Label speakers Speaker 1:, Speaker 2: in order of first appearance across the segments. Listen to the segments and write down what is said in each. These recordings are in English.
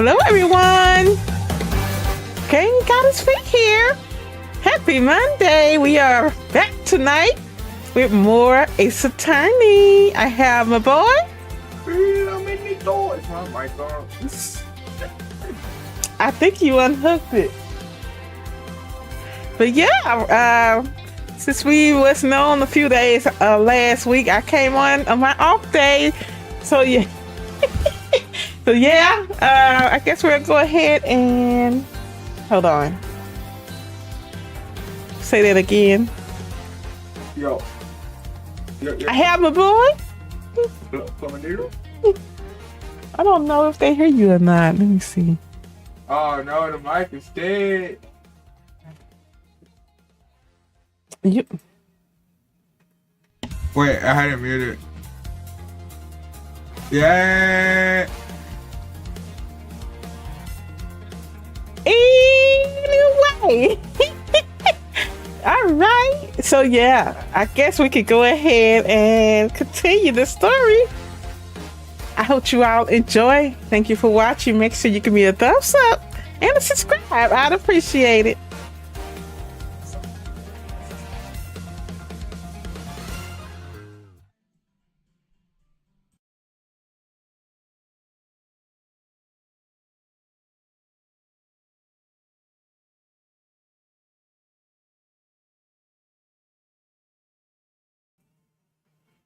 Speaker 1: Hello, everyone. GameGoddessFee here. Happy Monday. We are back tonight with more Ace Attorney. I have my boy. I think you unhooked it. But yeah, since we wasn't on a few days last week, I came on my off day. So yeah. So yeah, I guess we'll go ahead and hold on. Say that again.
Speaker 2: Yo.
Speaker 1: I have my boy. I don't know if they hear you or not. Let me see.
Speaker 2: Oh no, the mic is dead.
Speaker 1: You.
Speaker 2: Wait, I had it muted. Yeah.
Speaker 1: Anyway. All right. So yeah, I guess we could go ahead and continue the story. I hope you all enjoy. Thank you for watching. Make sure you give me a thumbs up and a subscribe. I'd appreciate it.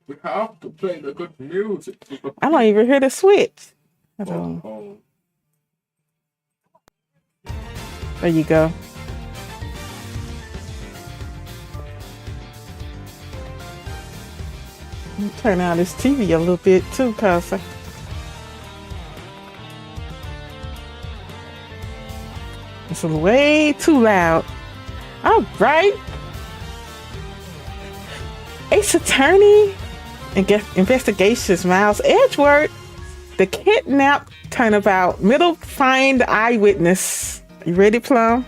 Speaker 2: We have to play the good music.
Speaker 1: I don't even hear the switch. I don't. There you go. Let me turn on this TV a little bit too, cause it's way too loud. All right. Ace Attorney Investigations, Miles Edgeworth, the kidnapped turnabout, middle find eyewitness. You ready, Plum?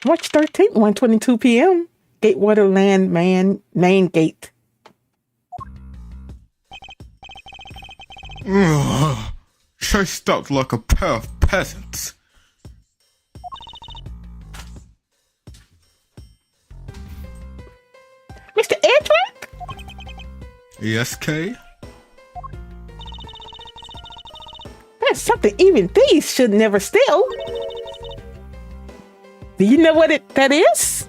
Speaker 1: March 13th, 1:22 p.m. Gatewater Land Main Gate.
Speaker 2: Chased out like a pair of peasants.
Speaker 1: Mr. Edgeworth?
Speaker 2: Yes, Kay?
Speaker 1: That's something even thieves should never steal. Do you know what that is?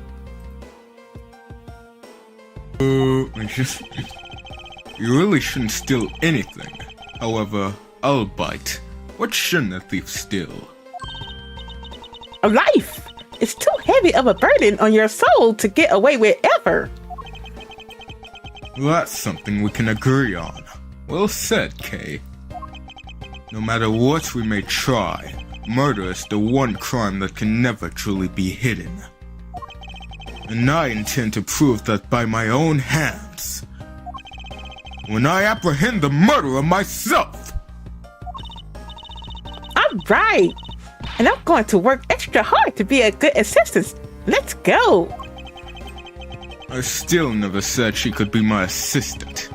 Speaker 2: You really shouldn't steal anything. However, I'll bite. What shouldn't a thief steal?
Speaker 1: A life! It's too heavy of a burden on your soul to get away with ever.
Speaker 2: That's something we can agree on. Well said, Kay. No matter what we may try, murder is the one crime that can never truly be hidden. And I intend to prove that by my own hands. When I apprehend the murderer myself!
Speaker 1: All right. And I'm going to work extra hard to be a good assistant. Let's go.
Speaker 2: I still never said she could be my assistant.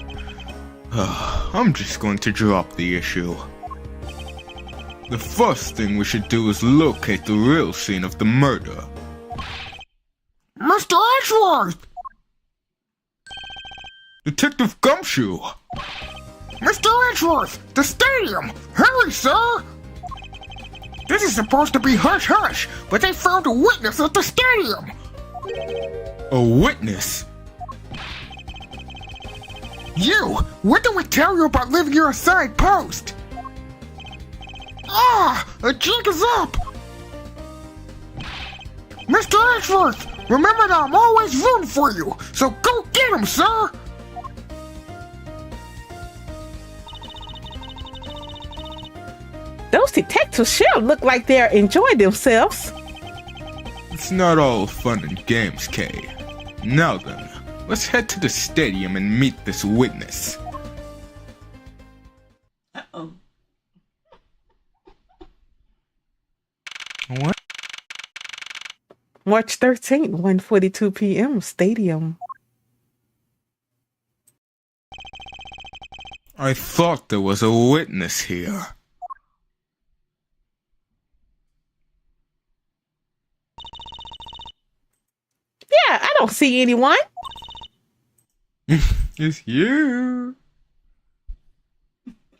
Speaker 2: I'm just going to drop the issue. The first thing we should do is locate the real scene of the murder.
Speaker 3: Mr. Edgeworth!
Speaker 2: Detective Gumshoe!
Speaker 3: Mr. Edgeworth! The stadium! Hurry, sir! This is supposed to be hush-hush, but they found a witness at the stadium!
Speaker 2: A witness?
Speaker 3: You! What did we tell you about leaving your assigned post? Ah! A jig is up! Mr. Edgeworth! Remember that I'm always rooting for you, so go get him, sir!
Speaker 1: Those detectives sure look like they're enjoying themselves.
Speaker 2: It's not all fun and games, Kay. Now then, let's head to the stadium and meet this witness.
Speaker 4: Uh-oh.
Speaker 1: March 13th, 1:42 p.m. Stadium.
Speaker 2: I thought there was a witness here.
Speaker 1: Yeah, I don't see anyone.
Speaker 2: It's you.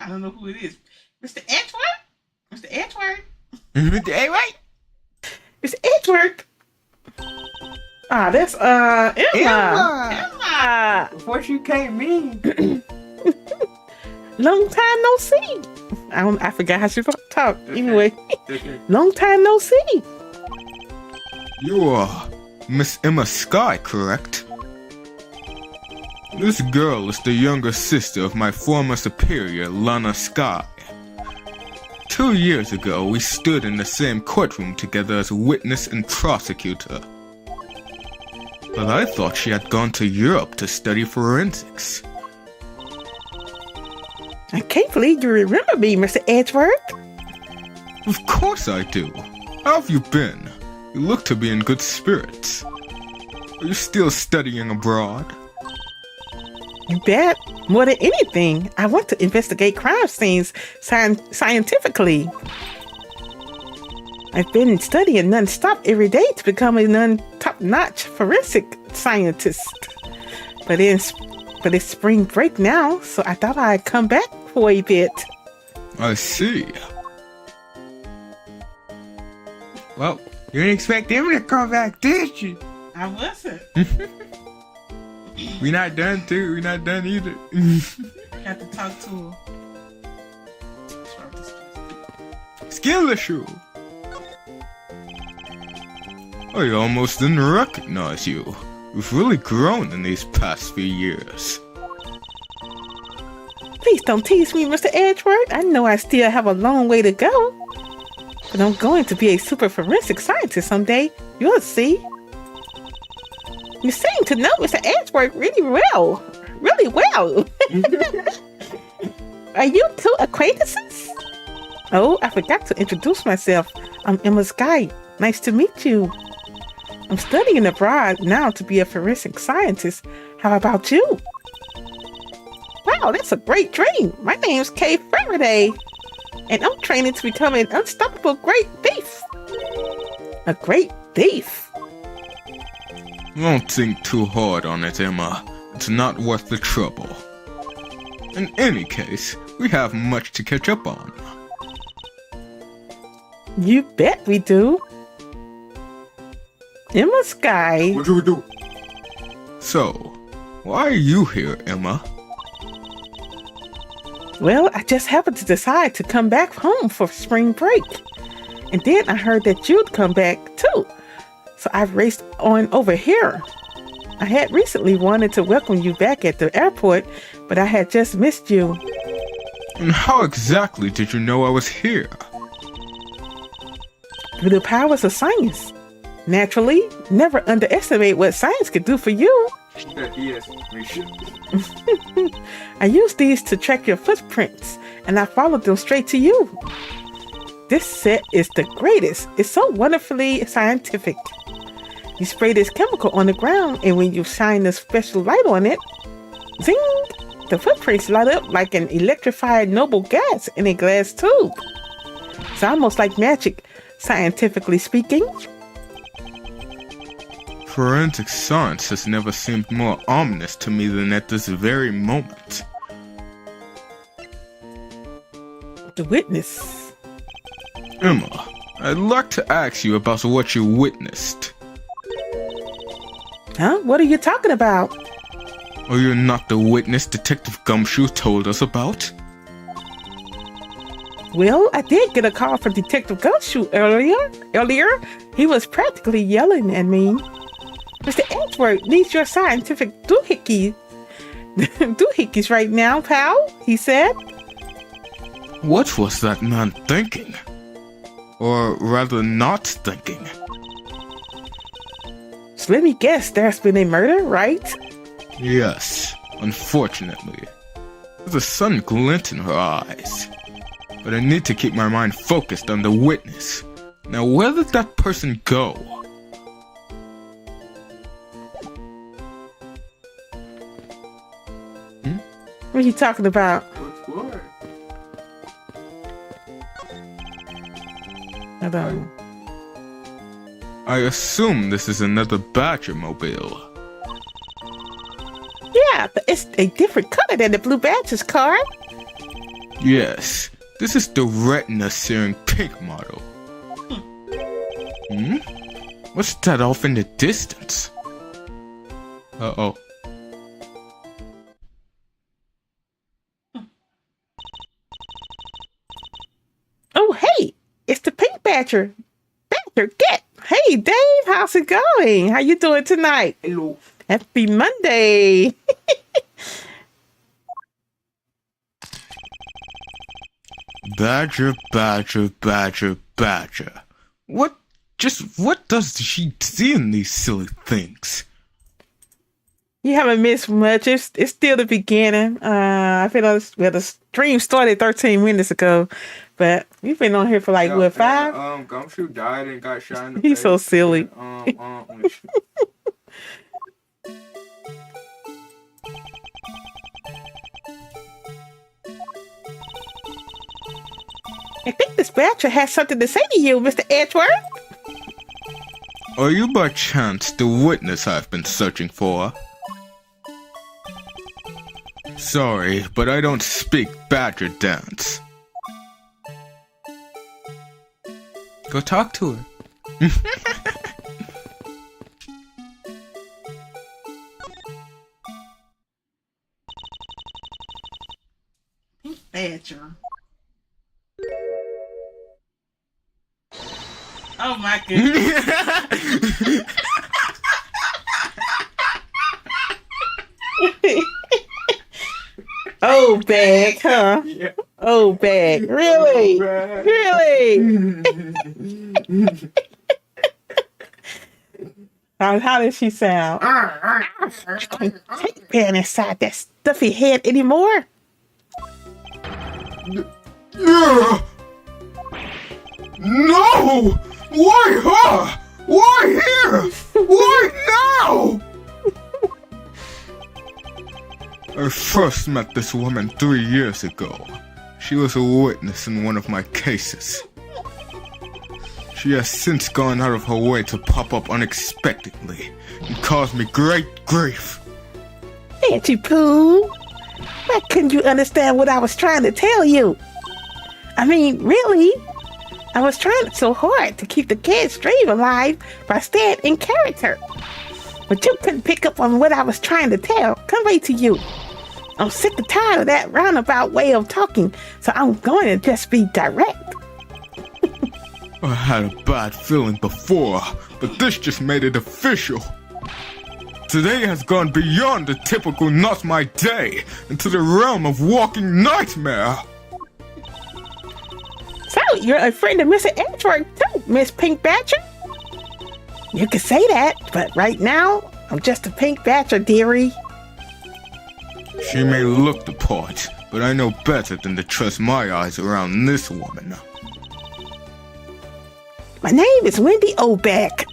Speaker 1: I don't know who it is. Mr. Edgeworth? Mr. Edgeworth?
Speaker 2: Hey, wait.
Speaker 1: Mr. Edgeworth? Ah, that's Emma. Emma.
Speaker 4: Before she came in.
Speaker 1: Long time no see. I forgot how she talk. Anyway, long time no see.
Speaker 2: You are Miss Emma Sky, correct? This girl is the younger sister of my former superior, Lana Sky. 2 years ago, we stood in the same courtroom together as witness and prosecutor. But I thought she had gone to Europe to study forensics.
Speaker 1: I can't believe you remember me, Mr. Edgeworth.
Speaker 2: Of course I do. How have you been? You look to be in good spirits. Are you still studying abroad?
Speaker 1: You bet. More than anything, I want to investigate crime scenes scientifically. I've been studying non-stop every day to become a top-notch forensic scientist. But it's spring break now, so I thought I'd come back for a bit.
Speaker 2: I see. Well, you didn't expect him to come back, did you?
Speaker 1: I wasn't.
Speaker 2: We not done too. We not done either.
Speaker 1: Got to talk to her.
Speaker 2: Skill issue. I almost didn't recognize you. You've really grown in these past few years.
Speaker 1: Please don't tease me, Mr. Edgeworth. I know I still have a long way to go. But I'm going to be a super forensic scientist someday. You'll see. You seem to know Mr. Edgeworth really well. Really well. Are you two acquaintances? Oh, I forgot to introduce myself. I'm Emma Sky. Nice to meet you. I'm studying abroad now to be a forensic scientist. How about you? Wow, that's a great dream. My name's Kay Faraday, and I'm training to become an unstoppable great thief. A great thief?
Speaker 2: Don't think too hard on it, Emma. It's not worth the trouble. In any case, we have much to catch up on.
Speaker 1: You bet we do. Emma Sky.
Speaker 4: What do we do?
Speaker 2: So, why are you here, Emma?
Speaker 1: Well, I just happened to decide to come back home for spring break. And then I heard that you'd come back too. So I've raced on over here. I had recently wanted to welcome you back at the airport, but I had just missed you.
Speaker 2: And how exactly did you know I was here?
Speaker 1: Through the powers of science. Naturally, never underestimate what science could do for you.
Speaker 4: Yes, we should.
Speaker 1: I used these to track your footprints, and I followed them straight to you. This set is the greatest. It's so wonderfully scientific. You spray this chemical on the ground, and when you shine a special light on it, zing! The footprints light up like an electrified noble gas in a glass tube. It's almost like magic, scientifically speaking.
Speaker 2: Forensic science has never seemed more ominous to me than at this very moment.
Speaker 1: The witness.
Speaker 2: Emma, I'd like to ask you about what you witnessed.
Speaker 1: Huh? What are you talking about?
Speaker 2: Are you not the witness Detective Gumshoe told us about?
Speaker 1: Well, I did get a call from Detective Gumshoe earlier. He was practically yelling at me. Mr. Edgeworth needs your scientific doohickeys right now, pal, he said.
Speaker 2: What was that man thinking? Or rather not thinking?
Speaker 1: So let me guess, there's been a murder, right?
Speaker 2: Yes, unfortunately. There's a sudden glint in her eyes. But I need to keep my mind focused on the witness. Now, where did that person go?
Speaker 1: What are you talking about?
Speaker 4: What's what?
Speaker 1: I don't.
Speaker 2: I assume this is another Badger mobile.
Speaker 1: Yeah, but it's a different color than the Blue Badger's car.
Speaker 2: Yes, this is the retina-searing pink model. Hmm? What's that off in the distance? Uh-oh.
Speaker 1: Oh, hey, it's the Pink Badger. Badger, get. Hey, Dave, how's it going? How you doing tonight?
Speaker 4: Hello.
Speaker 1: Happy Monday.
Speaker 2: Badger, Badger, Badger, Badger. What does she see in these silly things?
Speaker 1: You haven't missed much. It's still the beginning. I feel like the stream started 13 minutes ago, but we've been on here for like, what, 5?
Speaker 4: Gumshoe died and got shot in the
Speaker 1: He's so
Speaker 4: face.
Speaker 1: silly. I think this Badger has something to say to you, Mr. Edgeworth.
Speaker 2: Are you by chance the witness I've been searching for? Sorry, but I don't speak Badger dance. Go talk to her.
Speaker 1: Badger. Oh my goodness. Oh, bag, huh?
Speaker 4: Yeah.
Speaker 1: Oh, bag. Really?
Speaker 4: Bag.
Speaker 1: Really? How does she sound? I can't take being inside that stuffy head anymore.
Speaker 2: Yeah. No! Why her? Why here? Why now? I first met this woman 3 years ago. She was a witness in one of my cases. She has since gone out of her way to pop up unexpectedly and cause me great grief.
Speaker 1: Auntie Pooh, why couldn't you understand what I was trying to tell you? I mean, really? I was trying so hard to keep the kid's dream alive by staying in character. But you couldn't pick up on what I was trying to convey to you. I'm sick and tired of that roundabout way of talking, so I'm going to just be direct.
Speaker 2: I had a bad feeling before, but this just made it official. Today has gone beyond the typical not my day into the realm of walking nightmare.
Speaker 1: So, you're a friend of Mr. Edgeworth too, Miss Pink Badger? You can say that, but right now, I'm just a Pink Badger, dearie.
Speaker 2: She may look the part, but I know better than to trust my eyes around this woman.
Speaker 1: My name is Wendy Obeck,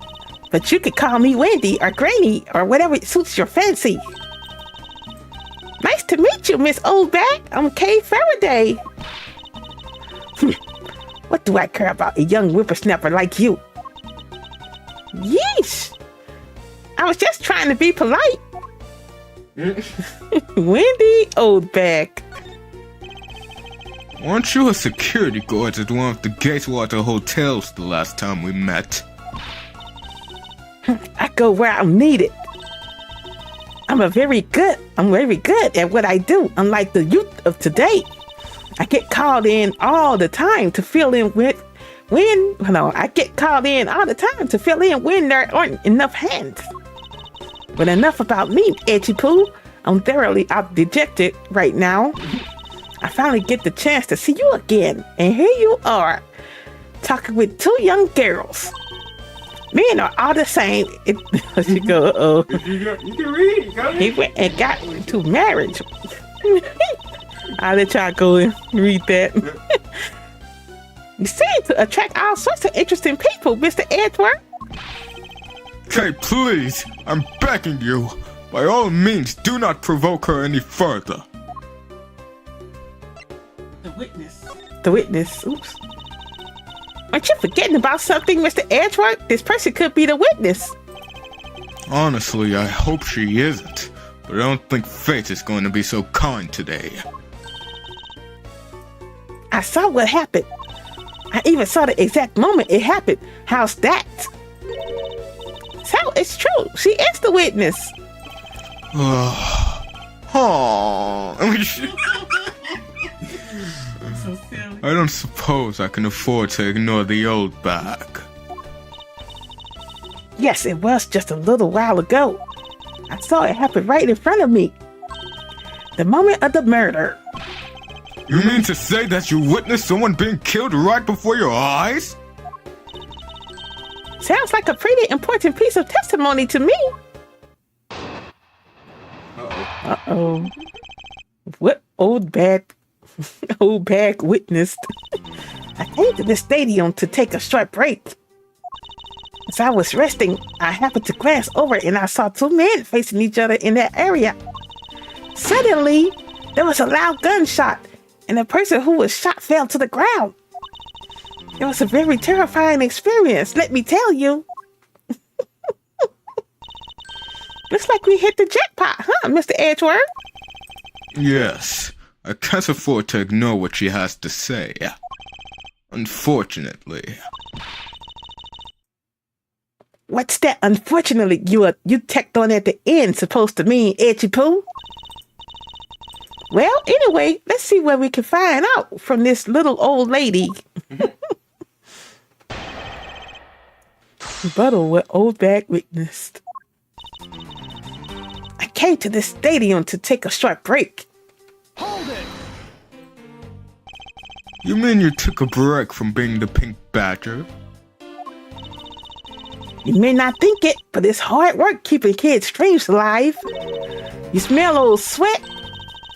Speaker 1: but you could call me Wendy or Granny or whatever suits your fancy. Nice to meet you, Miss Obeck. I'm Kay Faraday. What do I care about a young whippersnapper like you? Yeesh. I was just trying to be polite. Wendy Oldback.
Speaker 2: Weren't you a security guard at one of the Gatewater hotels the last time we met?
Speaker 1: I go where I'm needed. I'm very good at what I do, unlike the youth of today. I get called in all the time to fill in when there aren't enough hands. But enough about me, Edgy Poo. I'm thoroughly dejected right now. I finally get the chance to see you again, and here you are, talking with two young girls. Men are all the same. She go, uh-oh.
Speaker 4: You can read. Go ahead.
Speaker 1: He went and got into marriage. I'll let y'all go and read that. You seem to attract all sorts of interesting people, Mr. Edgeworth.
Speaker 2: Kay, please, I'm begging you. By all means, do not provoke her any further.
Speaker 1: The witness. Oops. Aren't you forgetting about something, Mr. Edgeworth? This person could be the witness.
Speaker 2: Honestly, I hope she isn't, but I don't think fate is going to be so kind today.
Speaker 1: I saw what happened. I even saw the exact moment it happened. How's that? So, it's true. She is the witness.
Speaker 2: I don't suppose I can afford to ignore the old bag.
Speaker 1: Yes, it was just a little while ago. I saw it happen right in front of me. The moment of the murder.
Speaker 2: You mean to say that you witnessed someone being killed right before your eyes?
Speaker 1: Sounds like a pretty important piece of testimony to me. Uh-oh. What old bag witnessed? I came to the stadium to take a short break. As I was resting, I happened to glance over and I saw two men facing each other in that area. Suddenly, there was a loud gunshot, and the person who was shot fell to the ground. It was a very terrifying experience, let me tell you. Looks like we hit the jackpot, huh, Mr. Edgeworth?
Speaker 2: Yes, I can't afford to ignore what she has to say. Unfortunately.
Speaker 1: What's that unfortunately you tacked on at the end supposed to mean, Edgy Poo? Well, anyway, let's see what we can find out from this little old lady. Rebuttal what old bag witnessed. I came to this stadium to take a short break.
Speaker 3: Hold it!
Speaker 2: You mean you took a break from being the Pink Badger?
Speaker 1: You may not think it, but it's hard work keeping kids' dreams alive. You smell old sweat.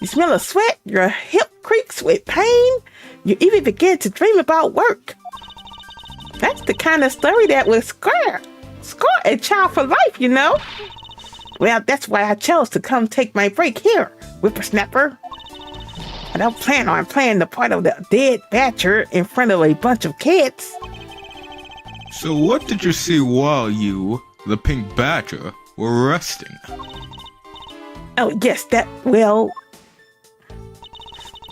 Speaker 1: You smell of sweat, your hip creaks with pain. You even begin to dream about work. That's the kind of story that would scar a child for life, you know? Well, that's why I chose to come take my break here, whippersnapper. I don't plan on playing the part of the dead badger in front of a bunch of kids.
Speaker 2: So what did you see while you, the Pink Badger, were resting?
Speaker 1: Oh, yes, well...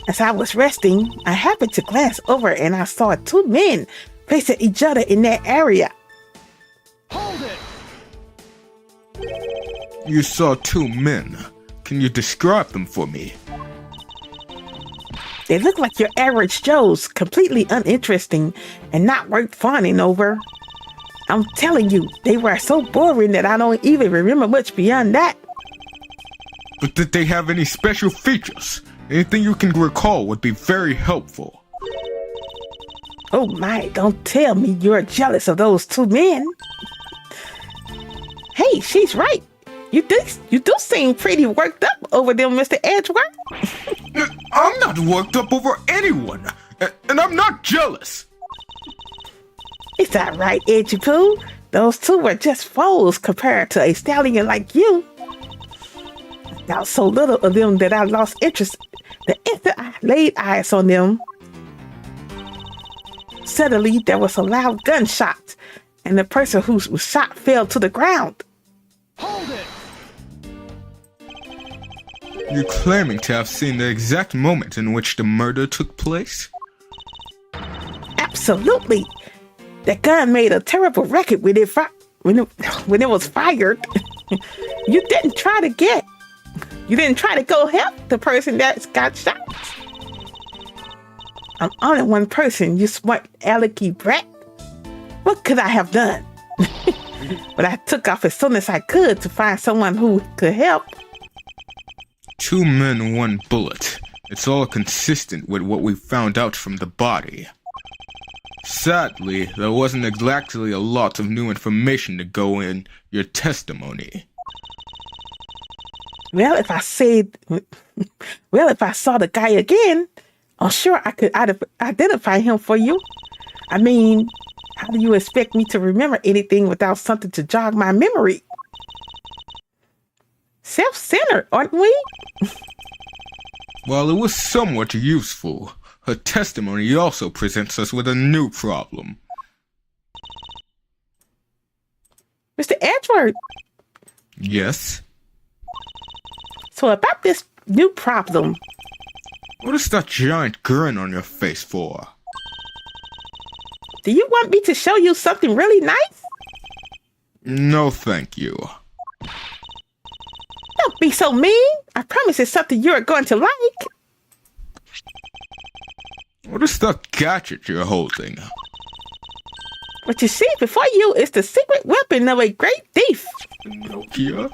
Speaker 1: As I was resting, I happened to glance over and I saw two men facing each other in that area.
Speaker 3: Hold it!
Speaker 2: You saw two men. Can you describe them for me?
Speaker 1: They look like your average Joes, completely uninteresting and not worth fawning over. I'm telling you, they were so boring that I don't even remember much beyond that.
Speaker 2: But did they have any special features? Anything you can recall would be very helpful.
Speaker 1: Oh my, don't tell me you're jealous of those two men. Hey, she's right. You do seem pretty worked up over them, Mr. Edgeworth.
Speaker 2: I'm not worked up over anyone, and I'm not jealous.
Speaker 1: It's all right, Edgy Poo. Those two were just foes compared to a stallion like you. I thought so little of them that I lost interest the instant I laid eyes on them. Suddenly, there was a loud gunshot, and the person who was shot fell to the ground.
Speaker 3: Hold it!
Speaker 2: You're claiming to have seen the exact moment in which the murder took place?
Speaker 1: Absolutely. That gun made a terrible racket when it was fired. You didn't try to go help the person that got shot. I'm only one person, you smart alecky brat. What could I have done? But I took off as soon as I could to find someone who could help.
Speaker 2: 2 men, 1 bullet. It's all consistent with what we found out from the body. Sadly, there wasn't exactly a lot of new information to go in your testimony.
Speaker 1: Well, if I saw the guy again, I'm sure I could identify him for you. I mean, how do you expect me to remember anything without something to jog my memory? Self-centered, aren't we?
Speaker 2: While it was somewhat useful, her testimony also presents us with a new problem.
Speaker 1: Mr. Edward,
Speaker 2: Yes?
Speaker 1: so about this new problem,
Speaker 2: What is that giant grin on your face for?
Speaker 1: do you want me to show you something really nice?
Speaker 2: No, thank you.
Speaker 1: Don't be so mean. I promise it's something you're going to like.
Speaker 2: What is that gadget you're holding?
Speaker 1: What you see before you is the secret weapon of a great thief.
Speaker 2: Nokia?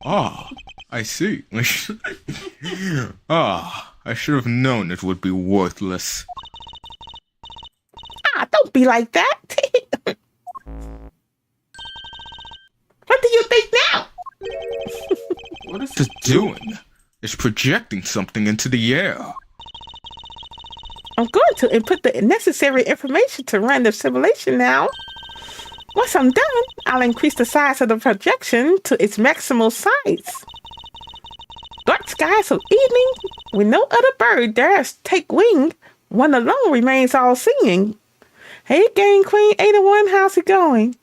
Speaker 2: Ah, I see. I should have known it would be worthless.
Speaker 1: Ah, don't be like that. What do you think now?
Speaker 2: What is it doing? It's projecting something into the air.
Speaker 1: I'm going to input the necessary information to run the simulation now. Once I'm done, I'll increase the size of the projection to its maximal size. Dark skies of evening, with no other bird dares take wing, one alone remains all seeing. Hey, Game Queen 81, how's it going?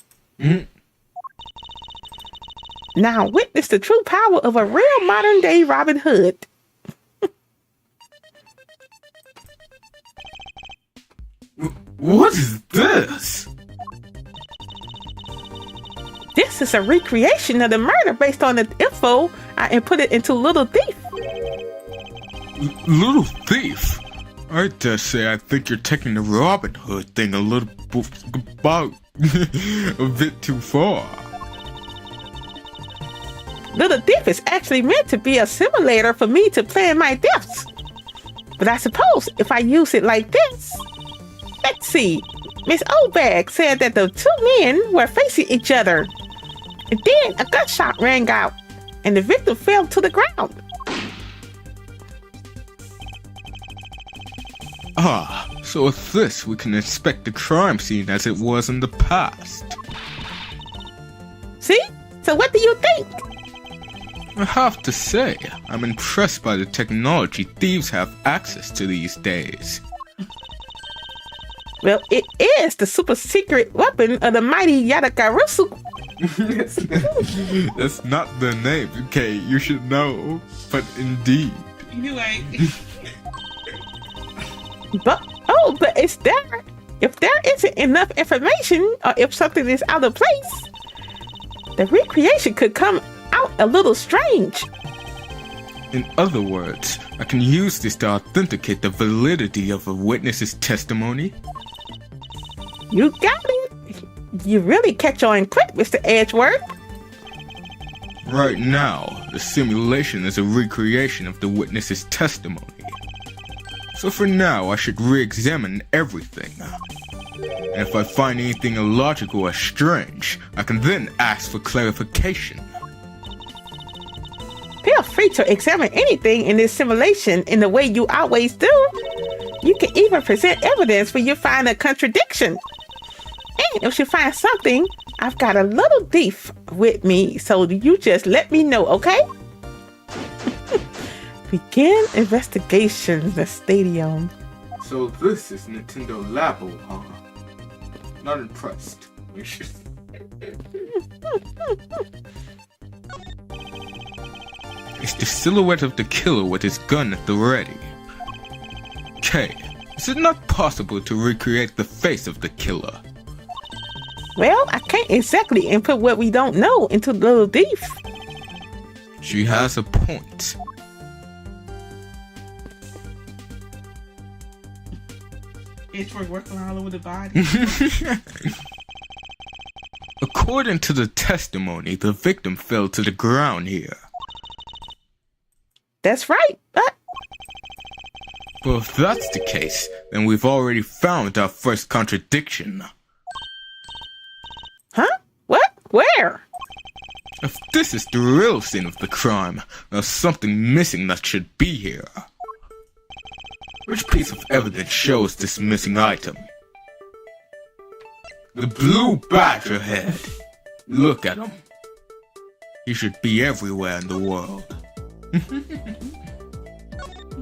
Speaker 1: Now witness the true power of a real modern day Robin Hood.
Speaker 2: What is this?
Speaker 1: This is a recreation of the murder based on the info I inputted into Little Thief.
Speaker 2: Little thief? I dare say I think you're taking the Robin Hood thing a little a bit too far.
Speaker 1: Little Thief is actually meant to be a simulator for me to plan my deaths. But I suppose if I use it like this... Let's see. Miss Obag said that the two men were facing each other. And then a gunshot rang out, and the victim fell to the ground.
Speaker 2: Ah, so with this we can inspect the crime scene as it was in the past.
Speaker 1: See? So what do you think?
Speaker 2: I have to say, I'm impressed by the technology thieves have access to these days.
Speaker 1: Well, it is the super secret weapon of the mighty Yadagarusu.
Speaker 2: That's not the name, okay? You should know. But indeed.
Speaker 1: You ain't. But it's there. If there isn't enough information, or if something is out of place, the recreation could come out a little strange.
Speaker 2: In other words, I can use this to authenticate the validity of a witness's testimony.
Speaker 1: You got it. You really catch on quick, Mr. Edgeworth.
Speaker 2: Right now, the simulation is a recreation of the witness's testimony. So for now, I should re-examine everything. And if I find anything illogical or strange, I can then ask for clarification.
Speaker 1: Feel free to examine anything in this simulation in the way you always do. You can even present evidence when you find a contradiction. And if you find something, I've got a little thief with me, so you just let me know, okay? Begin investigation in the stadium.
Speaker 4: So this is Nintendo Labo, huh? Not impressed.
Speaker 2: It's the silhouette of the killer with his gun at the ready. Kay, is it not possible to recreate the face of the killer?
Speaker 1: Well, I can't exactly input what we don't know into the little thief.
Speaker 2: She has a point.
Speaker 1: It's working all over the body.
Speaker 2: According to the testimony, the victim fell to the ground here.
Speaker 1: That's right, but...
Speaker 2: Well, if that's the case, then we've already found our first contradiction.
Speaker 1: Huh? What? Where?
Speaker 2: If this is the real scene of the crime, there's something missing that should be here. Which piece of evidence shows this missing item? The blue badger head. Look at him. He should be everywhere in the world.
Speaker 1: You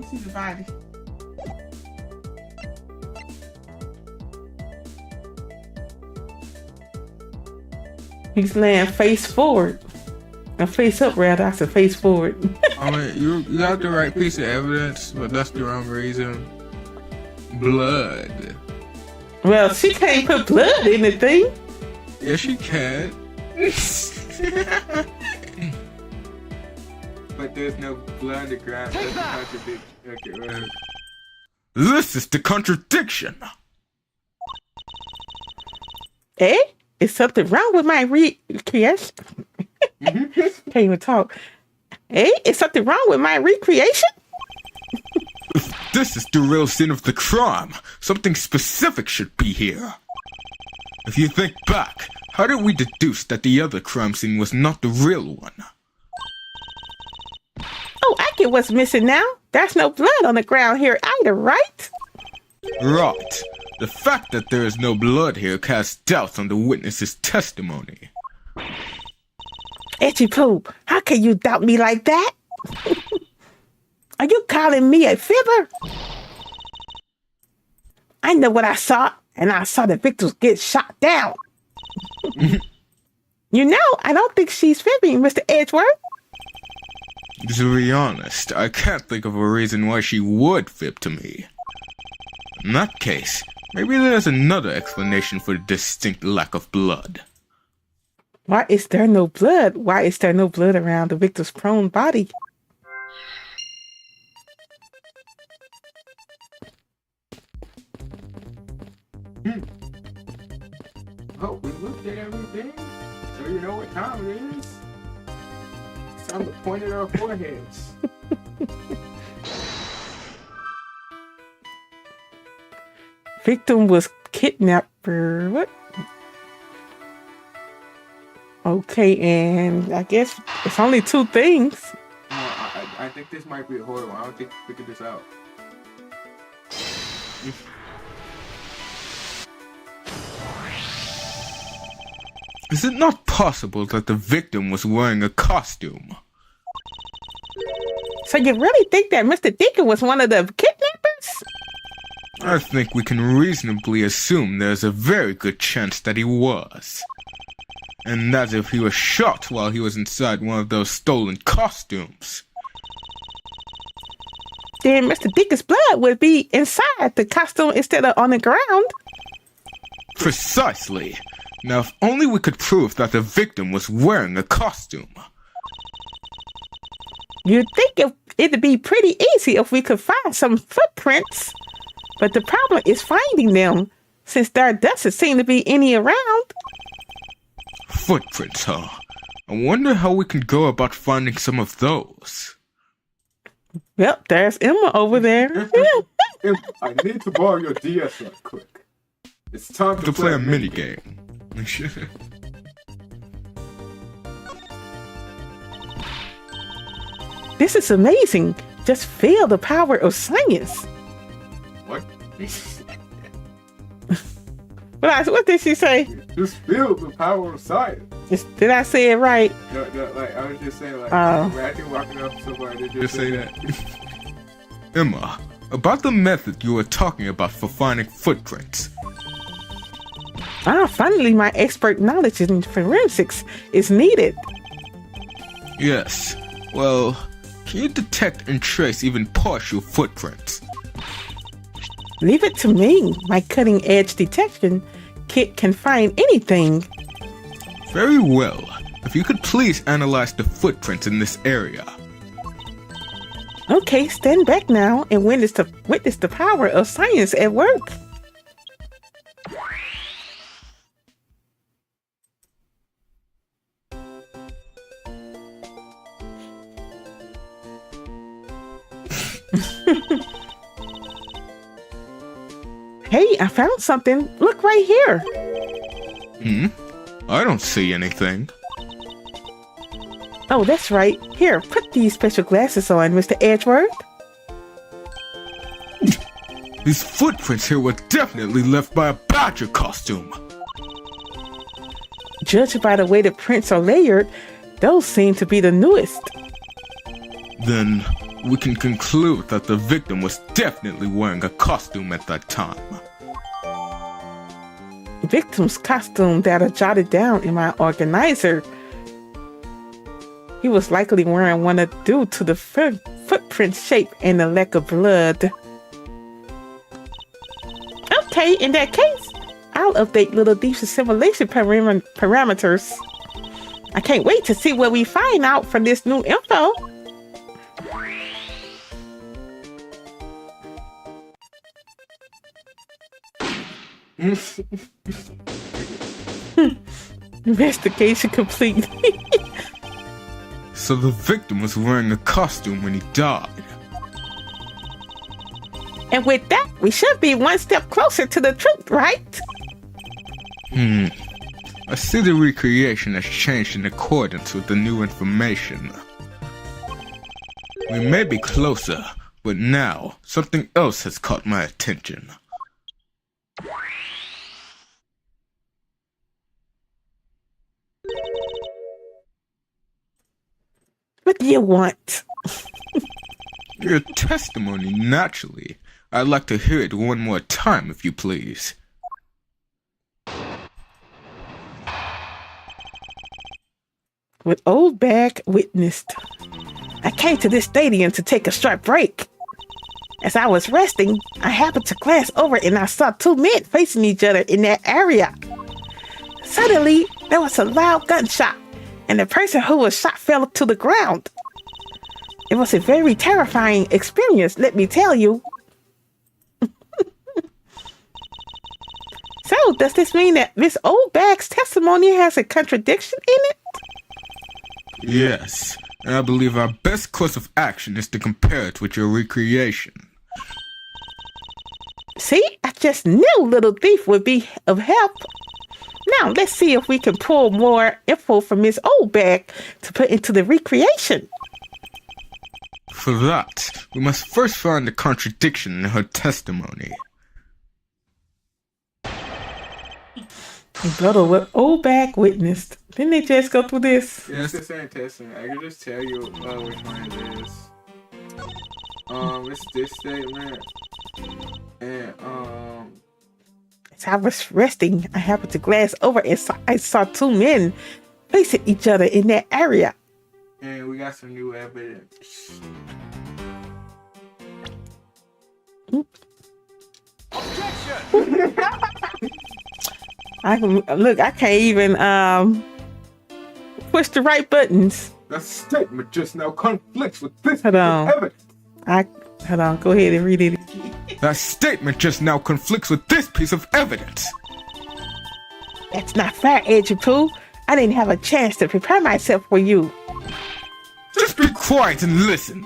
Speaker 1: see the body. He's laying face forward. Face up, rather. I said face forward.
Speaker 2: I mean, you got the right piece of evidence, but that's the wrong reason. Blood.
Speaker 1: Well, she can't put blood in the thing.
Speaker 2: Yes, she can.
Speaker 4: But there's no blood on the ground. That's a contradiction. Okay, right.
Speaker 2: This is the contradiction.
Speaker 1: Eh? Is something wrong with my recreation? Can't even talk. Eh? Is something wrong with my recreation?
Speaker 2: This is the real sin of the crime. Something specific should be here. If you think back, how did we deduce that the other crime scene was not the real one?
Speaker 1: Oh, I get what's missing now. There's no blood on the ground here either, right?
Speaker 2: Right. The fact that there is no blood here casts doubts on the witness's testimony.
Speaker 1: Etchy Poop, how can you doubt me like that? Are you calling me a fibber? I know what I saw, and I saw the victims get shot down. You know, I don't think she's fibbing, Mr. Edgeworth.
Speaker 2: To be honest, I can't think of a reason why she would fib to me. In that case, maybe there's another explanation for the distinct lack of blood.
Speaker 1: Why is there no blood? Why is there no blood around the victim's prone body?
Speaker 4: Oh, we looked at everything, so you know what time it is. It's time to point at our foreheads.
Speaker 1: Victim was kidnapped for what? Okay, and I guess it's only two things.
Speaker 4: No, I think this might be a horror one. I don't think we figured this out.
Speaker 2: Is it not possible that the victim was wearing a costume?
Speaker 1: So you really think that Mr. Deacon was one of the kidnappers?
Speaker 2: I think we can reasonably assume there's a very good chance that he was. And that if he was shot while he was inside one of those stolen costumes.
Speaker 1: Then Mr. Deacon's blood would be inside the costume instead of on the ground.
Speaker 2: Precisely. Now, if only we could prove that the victim was wearing a costume.
Speaker 1: You'd think it'd be pretty easy if we could find some footprints. But the problem is finding them, since there doesn't seem to be any around.
Speaker 2: Footprints, huh? I wonder how we can go about finding some of those.
Speaker 1: Yep, there's Emma over there.
Speaker 4: I need to borrow your DS right quick. It's time
Speaker 2: To play a minigame.
Speaker 1: This is amazing. Just feel the power of science.
Speaker 4: What?
Speaker 1: What did she say?
Speaker 4: Just feel the power of science.
Speaker 1: Did I say it right?
Speaker 4: No, like I was just saying, like,
Speaker 1: Oh.
Speaker 4: imagine walking up to somebody and
Speaker 2: Just say that. Emma, about the method you were talking about for finding footprints.
Speaker 1: Finally, my expert knowledge in forensics is needed.
Speaker 2: Yes. Well, can you detect and trace even partial footprints?
Speaker 1: Leave it to me. My cutting-edge detection kit can find anything.
Speaker 2: Very well. If you could please analyze the footprints in this area.
Speaker 1: Okay, stand back now and witness the power of science at work. Hey, I found something. Look right here.
Speaker 2: I don't see anything.
Speaker 1: Oh, that's right. Here, put these special glasses on, Mr. Edgeworth.
Speaker 2: These footprints here were definitely left by a badger costume.
Speaker 1: Judged by the way the prints are layered, those seem to be the newest.
Speaker 2: Then we can conclude that the victim was definitely wearing a costume at that time.
Speaker 1: victim's costume that I jotted down in my organizer. He was likely wearing one due to the footprint shape and the lack of blood. Okay, in that case, I'll update Little Thief's assimilation parameters. I can't wait to see what we find out from this new info. Investigation complete.
Speaker 2: So the victim was wearing a costume when he died.
Speaker 1: And with that, we should be one step closer to the truth, right?
Speaker 2: I see the recreation has changed in accordance with the new information. We may be closer, but now something else has caught my attention.
Speaker 1: What do you want?
Speaker 2: Your testimony, naturally. I'd like to hear it one more time, if you please.
Speaker 1: With old bag witnessed. I came to this stadium to take a short break. As I was resting, I happened to glance over and I saw two men facing each other in that area. Suddenly, there was a loud gunshot, and the person who was shot fell to the ground. It was a very terrifying experience, let me tell you. So, does this mean that Miss Oldbag's testimony has a contradiction in it?
Speaker 2: Yes, and I believe our best course of action is to compare it with your recreation.
Speaker 1: See, I just knew Little Thief would be of help. Now, let's see if we can pull more info from Miss Oldbag to put into the recreation.
Speaker 2: For that, we must first find the contradiction in her testimony.
Speaker 1: Brother, what Oldbag witnessed. Didn't they just go through this?
Speaker 4: Yeah, it's the same testament. I can just tell you which one it is. It's this statement. And,
Speaker 1: As I was resting, I happened to glance over and I saw two men facing each other in that area.
Speaker 4: and we got some new evidence.
Speaker 1: I can't even push the right buttons.
Speaker 4: That statement just now conflicts with this
Speaker 1: Hold on.
Speaker 4: evidence.
Speaker 1: Hold on, go ahead and read it.
Speaker 2: That statement just now conflicts with this piece of evidence.
Speaker 1: That's not fair, Edgy Pooh. I didn't have a chance to prepare myself for you.
Speaker 2: Just be quiet and listen.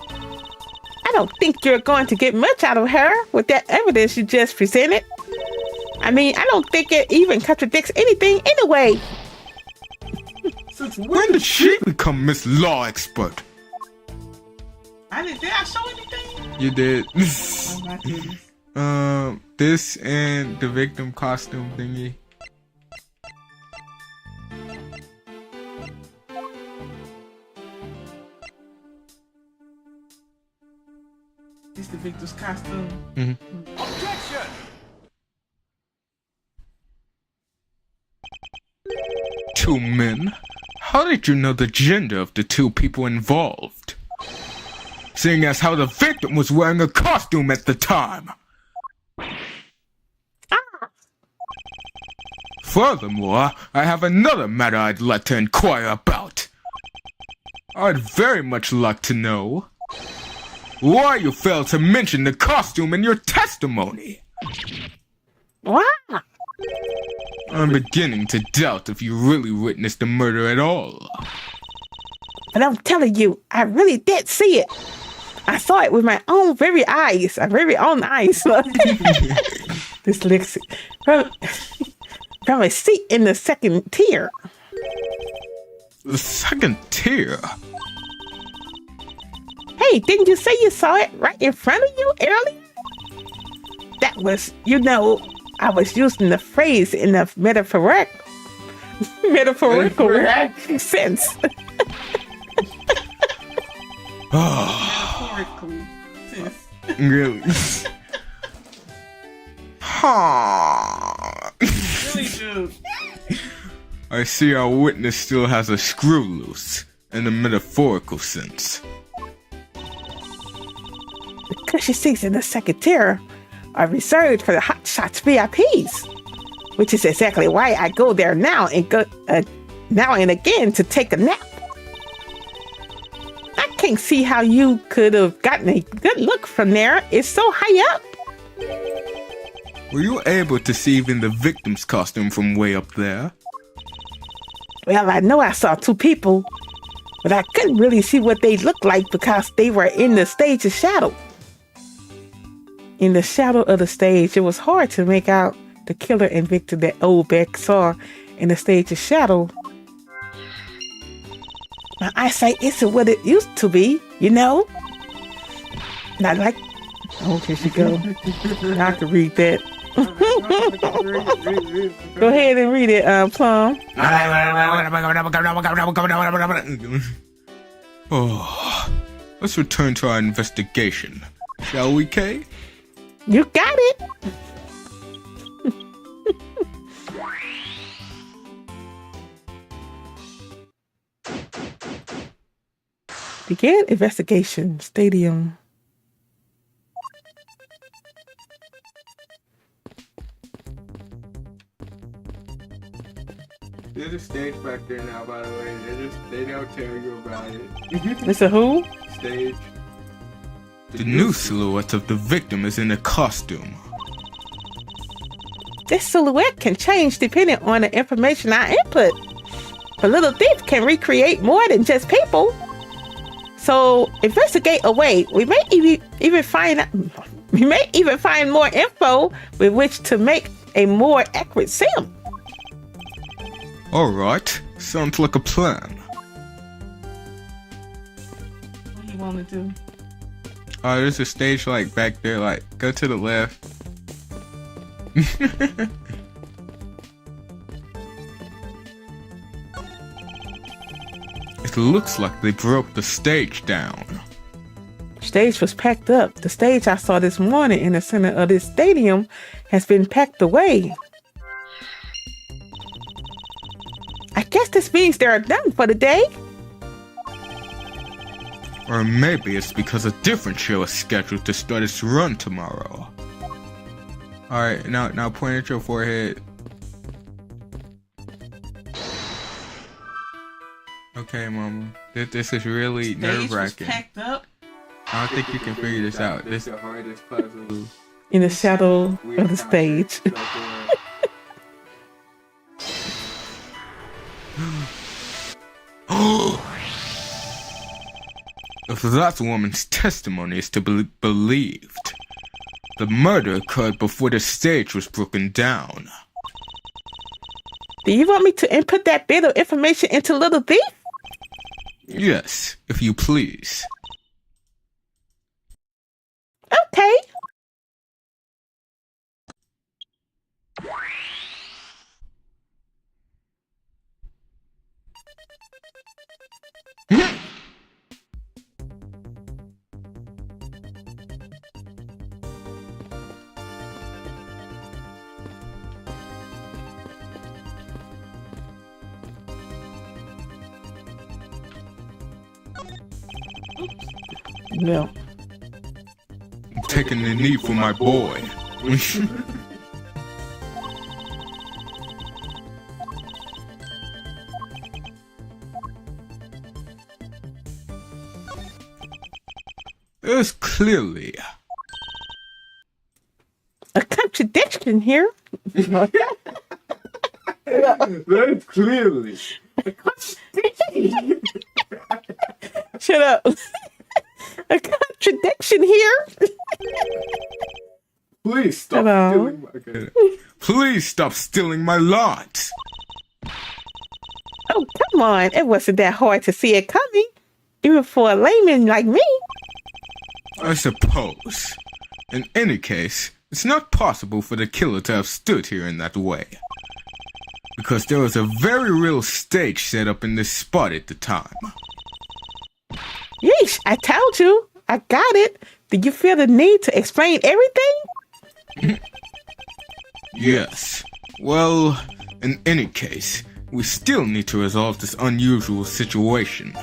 Speaker 1: I don't think you're going to get much out of her with that evidence you just presented. I mean, I don't think it even contradicts anything anyway.
Speaker 4: Since
Speaker 2: When did she become Miss Law Expert?
Speaker 1: Did I show anything?
Speaker 2: You did.
Speaker 1: Oh my goodness.
Speaker 2: This and the victim costume thingy.
Speaker 1: It's the victim's costume.
Speaker 2: Mm-hmm. Two men? How did you know the gender of the two people involved? Seeing as how the victim was wearing a costume at the time. Furthermore, I have another matter I'd like to inquire about. I'd very much like to know why you failed to mention the costume in your testimony.
Speaker 1: What?
Speaker 2: I'm beginning to doubt if you really witnessed the murder at all.
Speaker 1: But I'm telling you, I really did see it. I saw it with my own very eyes. My very own eyes. Dyslexic. From a seat in the second tier.
Speaker 2: The second tier?
Speaker 1: Hey, didn't you say you saw it right in front of you earlier? That was, I was using the phrase in a metaphorical sense. Metaphorically, sis.
Speaker 2: Really?
Speaker 1: dude.
Speaker 2: I see our witness still has a screw loose, in the metaphorical sense.
Speaker 1: The cushy seats in the second tier are reserved for the Hot Shots VIPs, which is exactly why I go there now and again to take a nap. I can't see how you could have gotten a good look from there. It's so high up.
Speaker 2: Were you able to see even the victim's costume from way up there?
Speaker 1: Well, I know I saw two people, but I couldn't really see what they looked like because they were in the stage's shadow. In the shadow of the stage, it was hard to make out the killer and victim that old Beck saw in the stage's shadow. My eyesight isn't what it used to be, you know? Not like... Oh, here she go. Now I can read that. Go ahead and read it, Plum.
Speaker 2: Oh, let's return to our investigation, shall we, Kay?
Speaker 1: You got it. Begin investigation. Stadium.
Speaker 4: There's a stage back there now, by the way. They don't tell you about it.
Speaker 1: It's a who?
Speaker 4: Stage.
Speaker 2: The new silhouette of the victim is in a costume.
Speaker 1: This silhouette can change depending on the information I input. The little thief can recreate more than just people. So investigate away. We may even find more info with which to make a more accurate sim.
Speaker 2: Alright, sounds like a plan.
Speaker 1: What do you want to do?
Speaker 2: There's a stage like back there, like go to the left. It looks like they broke the stage down.
Speaker 1: Stage was packed up. The stage I saw this morning in the center of this stadium has been packed away. I guess this means they're done for the day.
Speaker 2: Or maybe it's because a different show is scheduled to start its run tomorrow. Alright, now point at your forehead. Okay, Mama. This is really nerve-wracking.
Speaker 1: Packed up
Speaker 2: I don't think you can figure this out.
Speaker 4: This is the hardest puzzle.
Speaker 1: in the shadow of the stage.
Speaker 2: If that woman's testimony is to be believed, the murder occurred before the stage was broken down.
Speaker 1: Do you want me to input that bit of information into Little Thief?
Speaker 2: Yes, if you please.
Speaker 1: Okay. No.
Speaker 2: I'm taking the knee for my boy. There's clearly
Speaker 1: A contradiction here.
Speaker 4: That's clearly.
Speaker 1: Shut up. A contradiction here.
Speaker 4: Please stop
Speaker 1: Hello.
Speaker 4: stealing my... Okay.
Speaker 2: Please stop stealing my lot.
Speaker 1: Oh, come on. It wasn't that hard to see it coming. Even for a layman like me.
Speaker 2: I suppose. In any case, it's not possible for the killer to have stood here in that way. Because there was a very real stage set up in this spot at the time.
Speaker 1: Yeesh, I told you. I got it. Did you feel the need to explain everything?
Speaker 2: Yes. Well, In any case, we still need to resolve this unusual situation.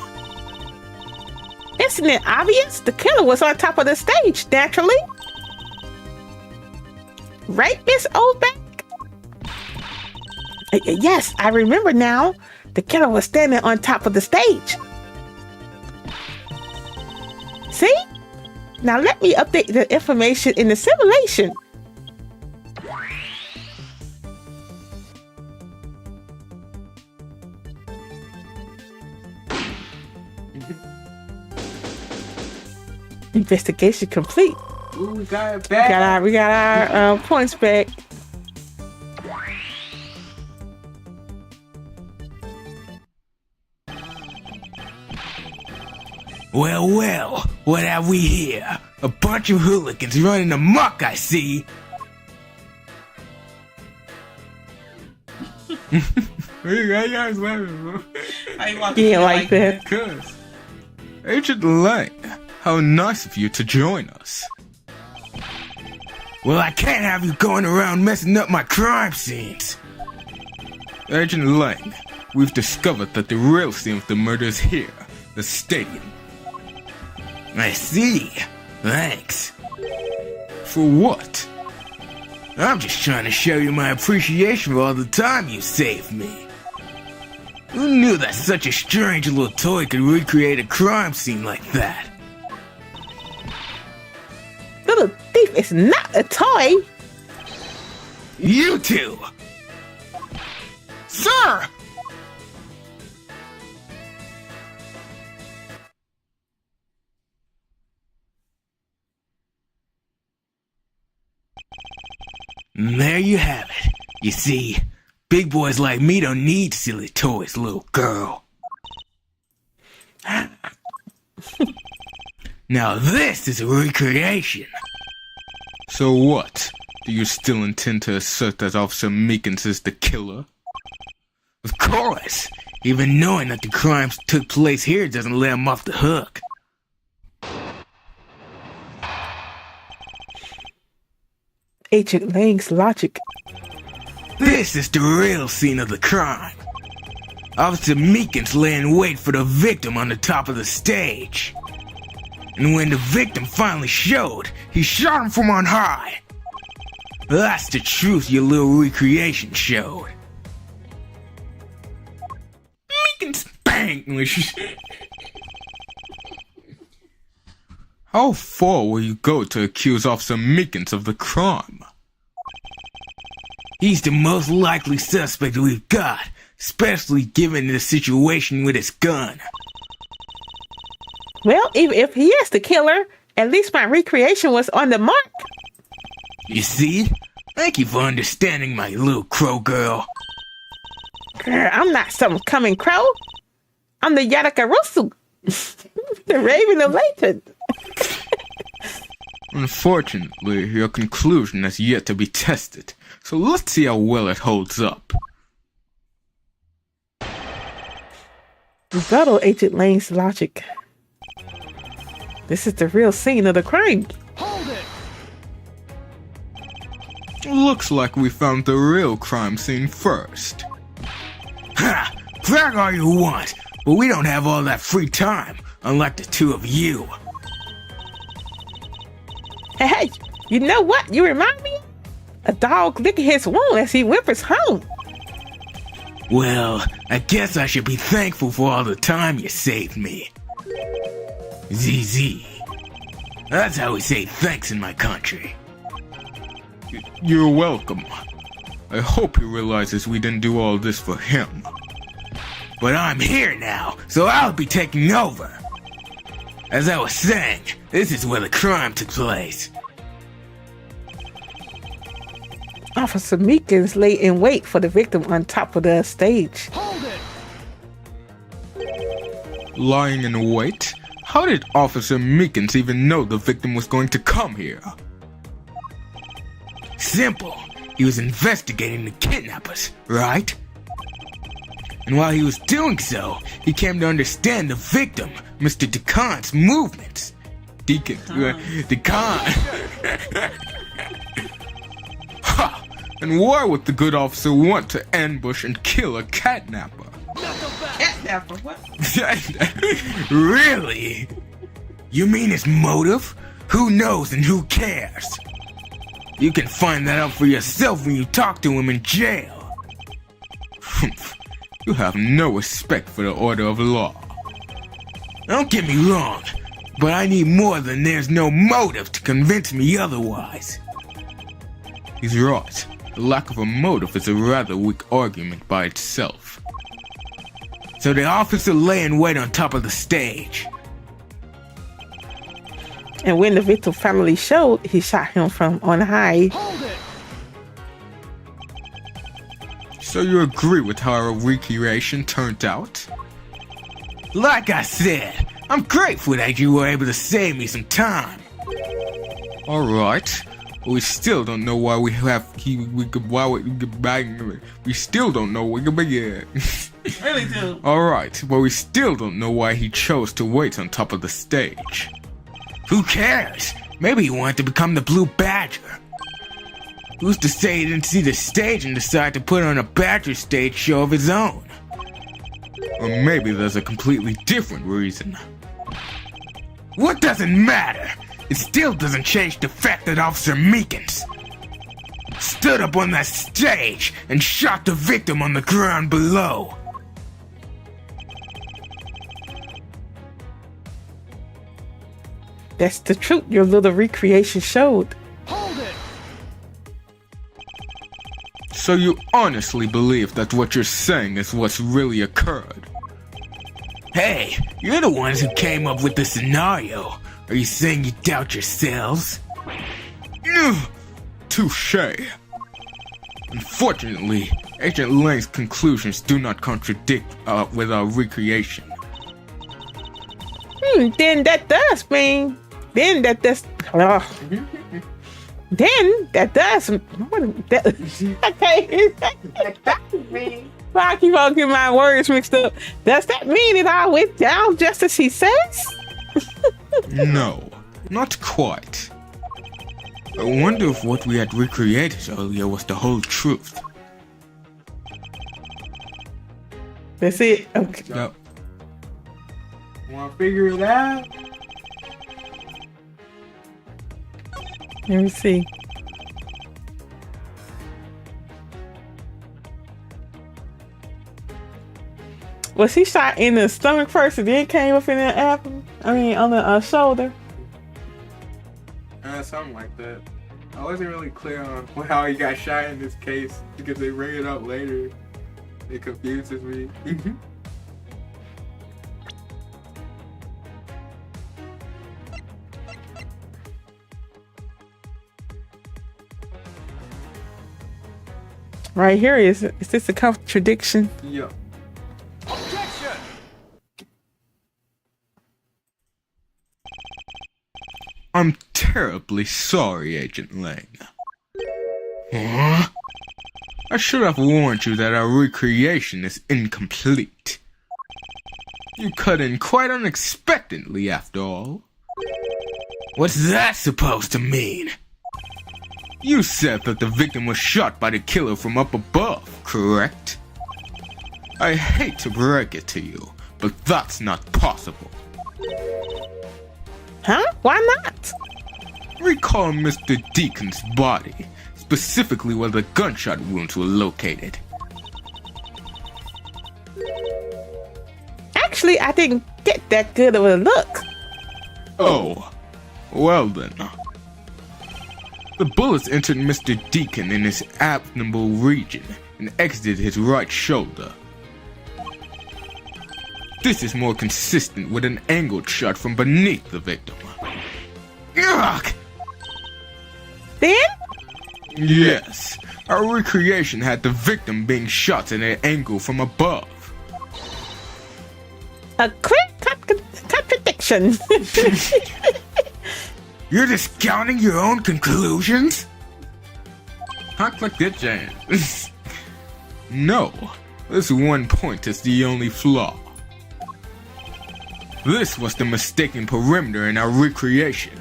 Speaker 1: Isn't it obvious? The killer was on top of the stage, naturally. Right, Miss Oldback? Yes, I remember now. The killer was standing on top of the stage. See? Now let me update the information in the simulation. Investigation complete.
Speaker 4: Ooh, we got it back.
Speaker 1: We got our points back.
Speaker 5: Well, well, what have we here? A bunch of hooligans running amok, I see.
Speaker 2: You guys laughing, bro?
Speaker 1: Yeah, like that.
Speaker 2: Cuz. Agent Lang, how nice of you to join us.
Speaker 5: Well, I can't have you going around messing up my crime scenes.
Speaker 2: Agent Lang, we've discovered that the real scene of the murder is here, the stadium.
Speaker 5: I see. Thanks.
Speaker 2: For what?
Speaker 5: I'm just trying to show you my appreciation for all the time you saved me. Who knew that such a strange little toy could recreate a crime scene like that?
Speaker 1: Little thief is not a toy.
Speaker 5: You two!
Speaker 3: Sir!
Speaker 5: There you have it. You see, big boys like me don't need silly toys, little girl. Now this is a recreation.
Speaker 2: So what? Do you still intend to assert that Officer Meekins is the killer?
Speaker 5: Of course. Even knowing that the crimes took place here doesn't let him off the hook.
Speaker 1: Agent Lang's logic.
Speaker 5: This is the real scene of the crime. Officer Meekins lay in wait for the victim on the top of the stage. And when the victim finally showed, he shot him from on high. That's the truth your little recreation showed. Meekins bang!
Speaker 2: How far will you go to accuse Officer Meekins of the crime?
Speaker 5: He's the most likely suspect we've got, especially given the situation with his gun.
Speaker 1: Well, even if he is the killer, at least my recreation was on the mark.
Speaker 5: You see? Thank you for understanding, my little crow girl.
Speaker 1: Girl, I'm not some coming crow. I'm the Yadakarusu, the Raven of Layton.
Speaker 2: Unfortunately, your conclusion has yet to be tested, so let's see how well it holds up.
Speaker 1: Rebuttal Agent Lang's logic. This is the real scene of the crime.
Speaker 2: Looks like we found the real crime scene first.
Speaker 5: Ha! Brag all you want, but we don't have all that free time, unlike the two of you.
Speaker 1: Hey, you know what you remind me of? A dog licking his wound as he whimpers home.
Speaker 5: Well, I guess I should be thankful for all the time you saved me. ZZ. That's how we say thanks in my country.
Speaker 2: You're welcome. I hope he realizes we didn't do all this for him.
Speaker 5: But I'm here now, so I'll be taking over. As I was saying, this is where the crime took place.
Speaker 1: Officer Meekins lay in wait for the victim on top of the stage.
Speaker 2: Lying in wait? How did Officer Meekins even know the victim was going to come here?
Speaker 5: Simple. He was investigating the kidnappers, right? And while he was doing so, he came to understand the victim, Mr. Decon's movements. Decon. Ha!
Speaker 2: And why would the good officer want to ambush and kill a catnapper?
Speaker 1: Catnapper, what?
Speaker 5: Really? You mean his motive? Who knows and who cares? You can find that out for yourself when you talk to him in jail.
Speaker 2: You have no respect for the order of law.
Speaker 5: Don't get me wrong, but I need more than there's no motive to convince me otherwise.
Speaker 2: He's right. The lack of a motive is a rather weak argument by itself.
Speaker 5: So the officer lay in wait on top of the stage.
Speaker 1: And when the victim family showed, he shot him from on high.
Speaker 2: So you agree with how our recreation turned out?
Speaker 5: Like I said, I'm grateful that you were able to save me some time.
Speaker 2: Alright. But we still don't know why we still don't know
Speaker 1: Really do.
Speaker 2: Alright, but we still don't know why he chose to wait on top of the stage.
Speaker 5: Who cares? Maybe he wanted to become the Blue Badger. Who's to say he didn't see the stage and decide to put on a Badger stage show of his own?
Speaker 2: Or maybe there's a completely different reason.
Speaker 5: What doesn't matter? It still doesn't change the fact that Officer Meekins stood up on that stage and shot the victim on the ground below.
Speaker 1: That's the truth your little recreation showed.
Speaker 2: So you honestly believe that what you're saying is what's really occurred?
Speaker 5: Hey, you're the ones who came up with the scenario. Are you saying you doubt yourselves?
Speaker 2: Touché. Unfortunately, Agent Lang's conclusions do not contradict with our recreation.
Speaker 1: Then that does mean. Then that does. Then that does. Okay. That mean. I keep on getting my words mixed up. Does that mean it all went down just as he says?
Speaker 2: No, not quite. I wonder if what we had recreated earlier was the whole truth.
Speaker 1: That's it. Okay.
Speaker 2: Yep.
Speaker 4: Want to figure it out?
Speaker 1: Let me see. Was he shot in the stomach first and then came up in the apple? I mean, on the shoulder?
Speaker 4: Something like that. I wasn't really clear on how he got shot in this case because they bring it up later. It confuses me.
Speaker 1: Right here is this a contradiction?
Speaker 4: Yup.
Speaker 2: I'm terribly sorry, Agent Lang.
Speaker 5: Huh?
Speaker 2: I should have warned you that our recreation is incomplete. You cut in quite unexpectedly, after all.
Speaker 5: What's that supposed to mean?
Speaker 2: You said that the victim was shot by the killer from up above, correct? I hate to break it to you, but that's not possible.
Speaker 1: Huh? Why not?
Speaker 2: Recall Mr. Deacon's body, specifically where the gunshot wounds were located.
Speaker 1: Actually, I didn't get that good of a look.
Speaker 2: Oh, well then. The bullets entered Mr. Deacon in his abdominal region and exited his right shoulder. This is more consistent with an angled shot from beneath the victim.
Speaker 5: Ugh!
Speaker 1: Then?
Speaker 2: Yes, our recreation had the victim being shot at an angle from above.
Speaker 1: A clear contradiction.
Speaker 5: You're discounting your own conclusions?
Speaker 2: Not like that, Jan. No, this one point is the only flaw. This was the mistaken perimeter in our recreation.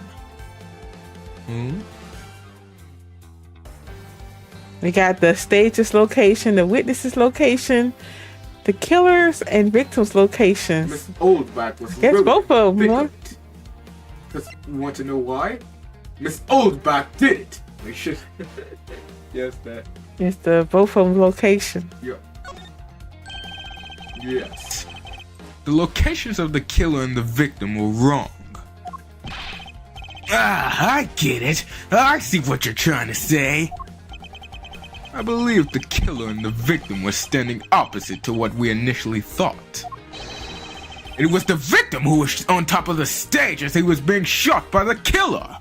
Speaker 1: We got the stage's location, the witness's location, the killer's and victim's locations.
Speaker 4: Miss Oldback was
Speaker 1: Guess
Speaker 4: really
Speaker 1: both of them, huh?
Speaker 4: thick. Because you want to know why? Miss Oldback did it. We should. Yes, that.
Speaker 1: It's the both of them location.
Speaker 4: Yeah. Yes.
Speaker 2: The locations of the killer and the victim were wrong.
Speaker 5: Ah, I get it. I see what you're trying to say.
Speaker 2: I believe the killer and the victim were standing opposite to what we initially thought.
Speaker 5: It was the victim who was on top of the stage as he was being shot by the killer.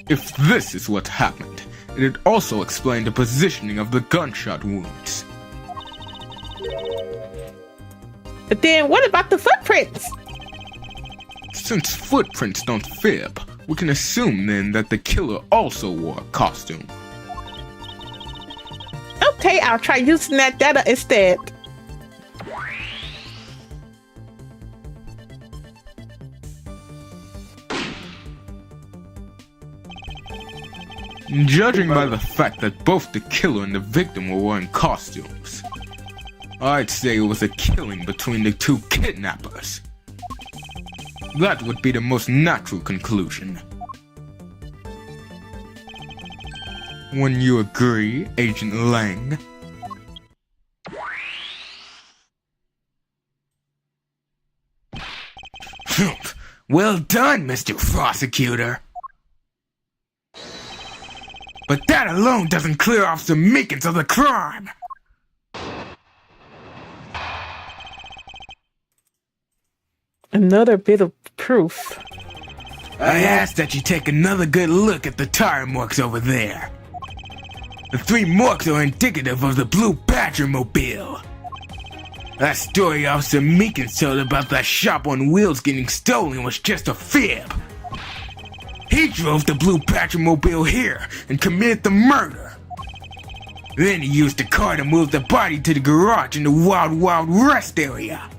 Speaker 2: If this is what happened, it'd also explain the positioning of the gunshot wounds.
Speaker 1: But then what about the footprints?
Speaker 2: Since footprints don't fib, we can assume then that the killer also wore a costume.
Speaker 1: Okay, I'll try using that data instead.
Speaker 2: Judging by the fact that both the killer and the victim were wearing costumes, I'd say it was a killing between the two kidnappers. That would be the most natural conclusion. Wouldn't you agree, Agent Lang?
Speaker 5: Well done, Mr. Prosecutor. But that alone doesn't clear off the makings of the crime.
Speaker 1: Another bit of proof.
Speaker 5: I ask that you take another good look at the tire marks over there. The 3 marks are indicative of the blue Badger mobile. That story Officer Meekins told about that shop on wheels getting stolen was just a fib. He drove the blue Badger mobile here and committed the murder. Then he used the car to move the body to the garage in the Wild Wild West area.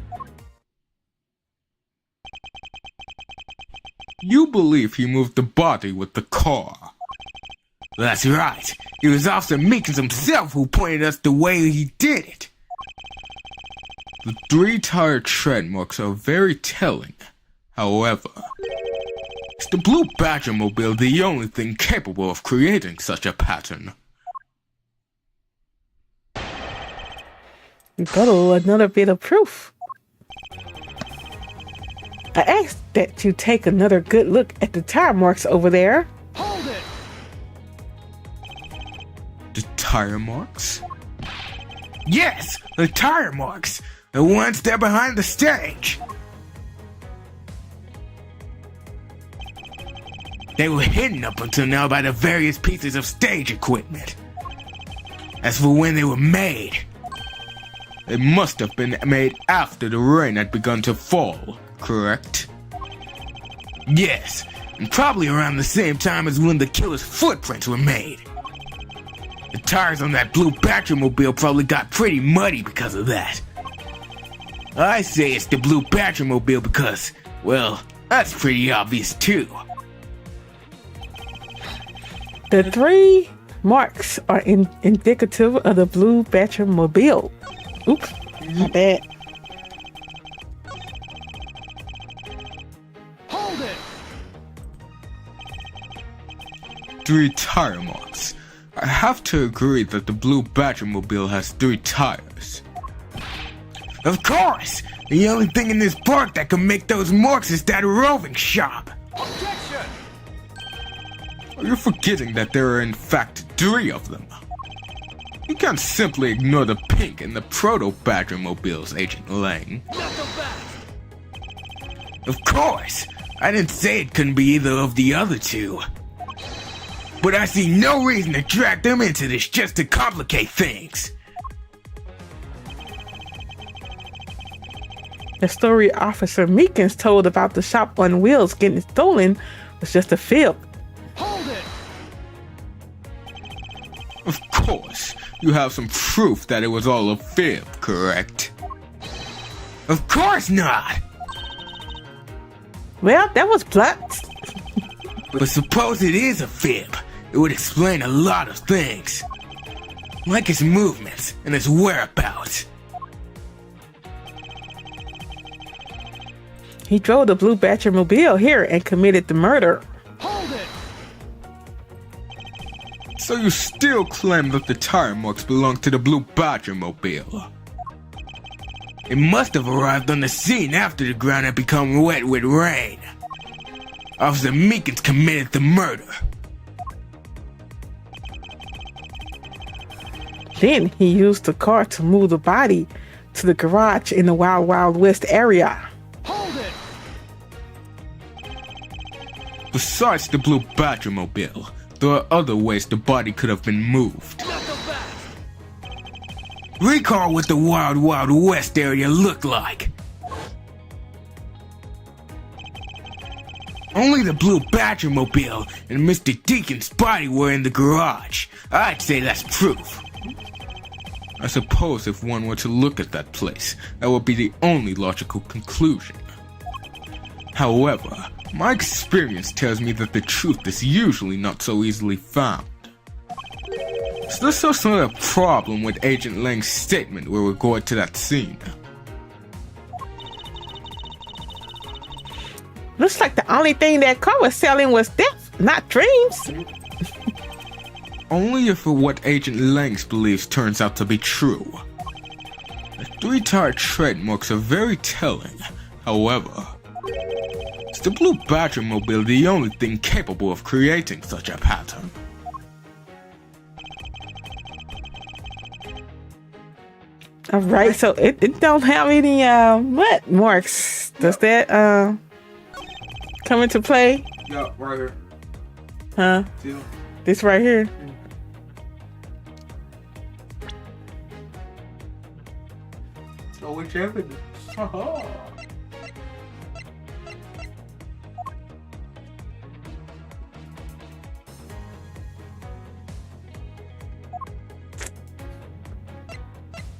Speaker 2: You believe he moved the body with the car?
Speaker 5: That's right. It was Officer Meekins himself who pointed us the way he did it.
Speaker 2: The 3 tire tread marks are very telling. However, is the blue Badger mobile the only thing capable of creating such a pattern?
Speaker 1: Another bit of proof. I asked that you take another good look at the tire marks over there.
Speaker 3: Hold it!
Speaker 2: The tire marks?
Speaker 5: Yes, the tire marks. The ones there behind the stage. They were hidden up until now by the various pieces of stage equipment. As for when they were made,
Speaker 2: They must have been made after the rain had begun to fall, correct?
Speaker 5: yes, and probably around the same time as when the killer's footprints were made. The tires on that blue Batmobile probably got pretty muddy because of that. I say it's the blue Batmobile because, well, that's pretty obvious too.
Speaker 1: The 3 marks are indicative of the blue Batmobile. Oops, my bad.
Speaker 3: Hold it!
Speaker 2: 3 tire marks. I have to agree that the blue Batmobile has 3 tires.
Speaker 5: Of course! The only thing in this park that can make those marks is that roving shop.
Speaker 3: Objection!
Speaker 2: Are you forgetting that there are in fact 3 of them? You can't simply ignore the pink and the proto-Badgermobiles, Agent Lang.
Speaker 3: Knuckle back!
Speaker 5: Of course! I didn't say it couldn't be either of the other 2. But I see no reason to drag them into this just to complicate things.
Speaker 1: The story Officer Meekins told about the shop on wheels getting stolen was just a fib.
Speaker 3: Hold it!
Speaker 2: Of course, you have some proof that it was all a fib, correct?
Speaker 5: Of course not!
Speaker 1: Well, that was blunt.
Speaker 5: But suppose it is a fib, it would explain a lot of things. Like his movements and his whereabouts.
Speaker 1: He drove the blue Batmobile here and committed the murder.
Speaker 2: So you still claim that the tire marks belong to the blue Batmobile?
Speaker 5: It must have arrived on the scene after the ground had become wet with rain. Officer Meekins committed the murder.
Speaker 1: Then he used the car to move the body to the garage in the Wild Wild West area.
Speaker 2: Besides the blue Batmobile, there are other ways the body could have been moved.
Speaker 5: Recall what the Wild Wild West area looked like. Only the blue Batmobile and Mr. Deacon's body were in the garage. I'd say that's proof.
Speaker 2: I suppose if one were to look at that place, that would be the only logical conclusion. However, my experience tells me that the truth is usually not so easily found. Is there some sort of problem with Agent Lang's statement with regard to that scene?
Speaker 1: Looks like the only thing that car was selling was death, not dreams.
Speaker 2: Only if what Agent Langs believes turns out to be true. The three-tire tread marks are very telling. However, is the blue Batmobile the only thing capable of creating such a pattern?
Speaker 1: All right, so it don't have any what marks. Does that come into play?
Speaker 4: Yeah, right here.
Speaker 1: Huh?
Speaker 4: See?
Speaker 1: This right here.
Speaker 4: So which evidence?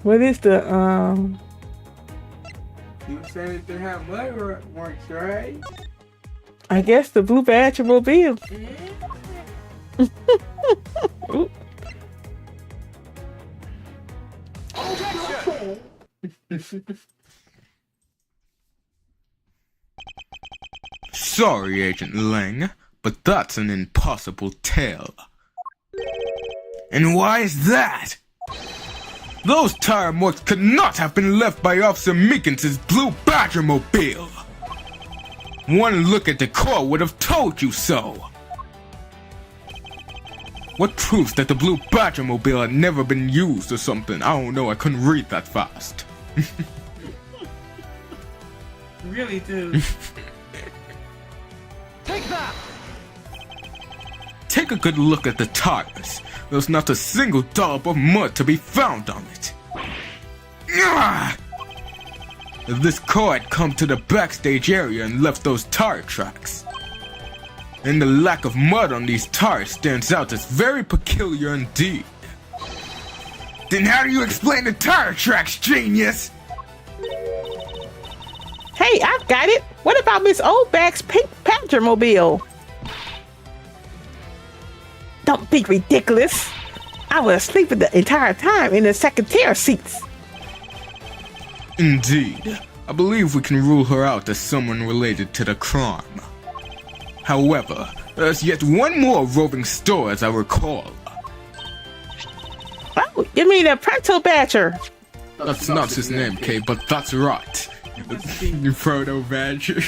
Speaker 1: What is the
Speaker 4: You were saying it didn't have mud marks, right?
Speaker 1: I guess the blue Batmobile. Ooh.
Speaker 2: Sorry, Agent Lang, but that's an impossible tale.
Speaker 5: And why is that?
Speaker 2: Those tire marks could not have been left by Officer Meekins' blue Batmobile. One look at the car would have told you so. What proves that the blue Batmobile had never been used or something? I don't know, I couldn't read that fast.
Speaker 1: Really do.
Speaker 2: Take a good look at the tires. There's not a single dollop of mud to be found on it. Ah! If this car had come to the backstage area and left those tire tracks, then the lack of mud on these tires stands out as very peculiar indeed.
Speaker 5: Then how do you explain the tire tracks, genius?
Speaker 1: Hey, I've got it. What about Miss Oldback's pink Batmobile? Don't be ridiculous. I was sleeping the entire time in the second tier seats.
Speaker 2: Indeed, I believe we can rule her out as someone related to the crime. However, there's yet one more roving store as I recall.
Speaker 1: Oh, you mean a Pronto Badger?
Speaker 2: That's not his name, Kay, but that's right. You Proto Badger.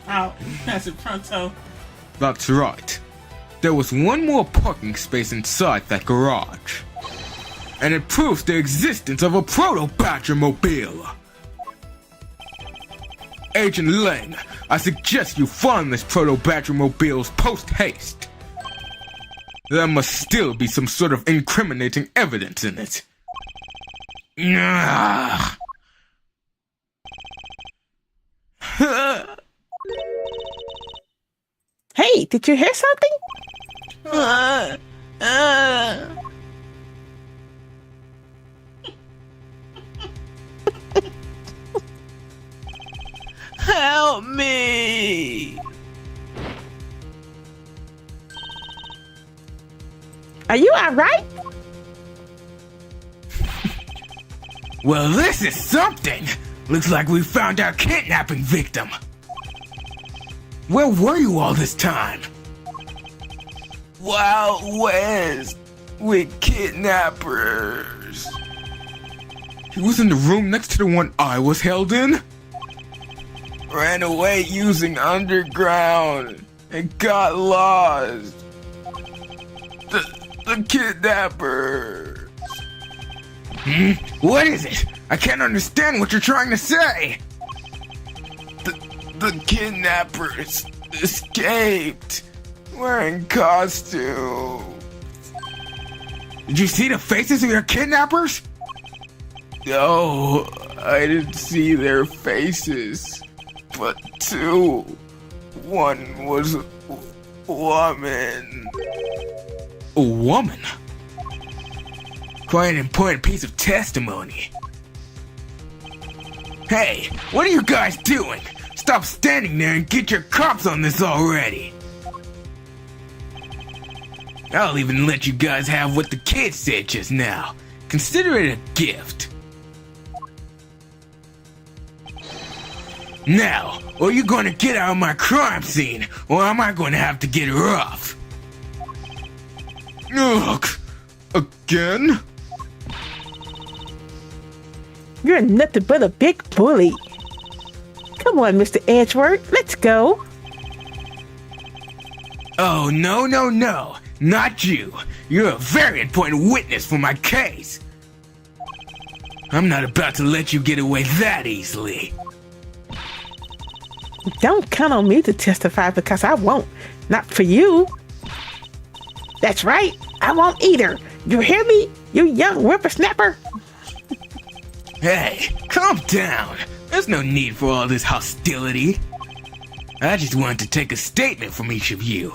Speaker 1: Oh, that's a Pronto.
Speaker 2: That's right. There was one more parking space inside that garage. And it proves the existence of a Proto-Badger-mobile. Agent Lang, I suggest you find this Proto-Badger-mobile's post-haste. There must still be some sort of incriminating evidence in it.
Speaker 5: Ah.
Speaker 1: Hey, did you hear something?
Speaker 5: Help me!
Speaker 1: Are you alright?
Speaker 5: Well, this is something! Looks like we found our kidnapping victim. Where were you all this time? Wild West with kidnappers.
Speaker 2: He was in the room next to the one I was held in?
Speaker 5: Ran away using underground and got lost. The kidnappers. What is it? I can't understand what you're trying to say. The kidnappers escaped wearing costumes. Did you see the faces of your kidnappers? No, I didn't see their faces, but two. One was a woman.
Speaker 2: A woman?
Speaker 5: Quite an important piece of testimony. Hey, what are you guys doing? Stop standing there and get your cops on this already. I'll even let you guys have what the kid said just now. Consider it a gift. Now, are you going to get out of my crime scene, or am I going to have to get rough?
Speaker 2: Ugh! Again?
Speaker 1: You're nothing but a big bully. Come on, Mr. Edgeworth, let's go.
Speaker 5: Oh, no, not you. You're a very important witness for my case. I'm not about to let you get away that easily.
Speaker 1: Don't count on me to testify because I won't. Not for you. That's right, I won't either. You hear me, you young whippersnapper?
Speaker 5: Hey, calm down. There's no need for all this hostility. I just wanted to take a statement from each of you.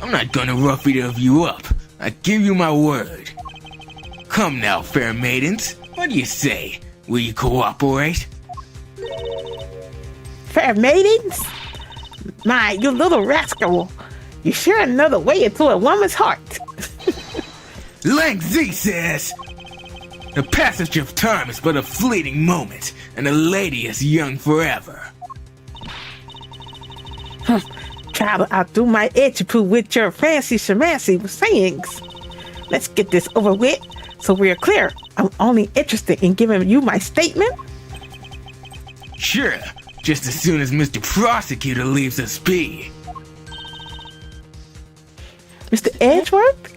Speaker 5: I'm not gonna rough either of you up. I give you my word. Come now, fair maidens. What do you say? Will you cooperate?
Speaker 1: Fair maidens? My, you little rascal. You sure know the way into a woman's heart.
Speaker 5: Lang Z says, the passage of time is but a fleeting moment, and a lady is young forever.
Speaker 1: Try to outdo my edge-poo with your fancy shamancy sayings. Let's get this over with so we're clear. I'm only interested in giving you my statement.
Speaker 5: Sure, just as soon as Mr. Prosecutor leaves us be.
Speaker 1: Mr. Edgeworth?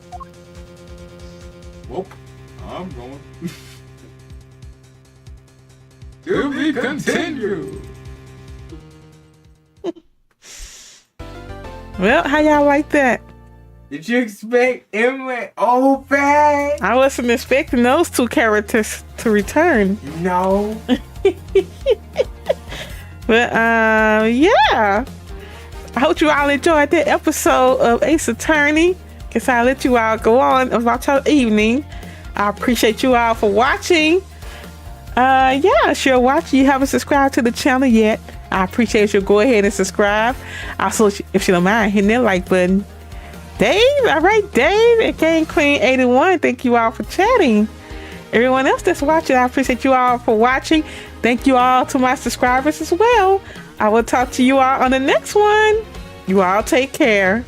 Speaker 4: Whoop. I'm going. To be continued.
Speaker 1: Well, how y'all like that?
Speaker 4: Did you expect Emily Old Bag?
Speaker 1: I wasn't expecting those two characters to return.
Speaker 4: No.
Speaker 1: But, yeah. I hope you all enjoyed that episode of Ace Attorney. Guess I'll let you all go on about your evening. I appreciate you all for watching. Yeah, if you're watching, you haven't subscribed to the channel yet, I appreciate you. Go ahead and subscribe. Also, if you don't mind, hitting that like button. Dave, all right, Dave and Game Queen 81, thank you all for chatting. Everyone else that's watching, I appreciate you all for watching. Thank you all to my subscribers as well. I will talk to you all on the next one. You all take care.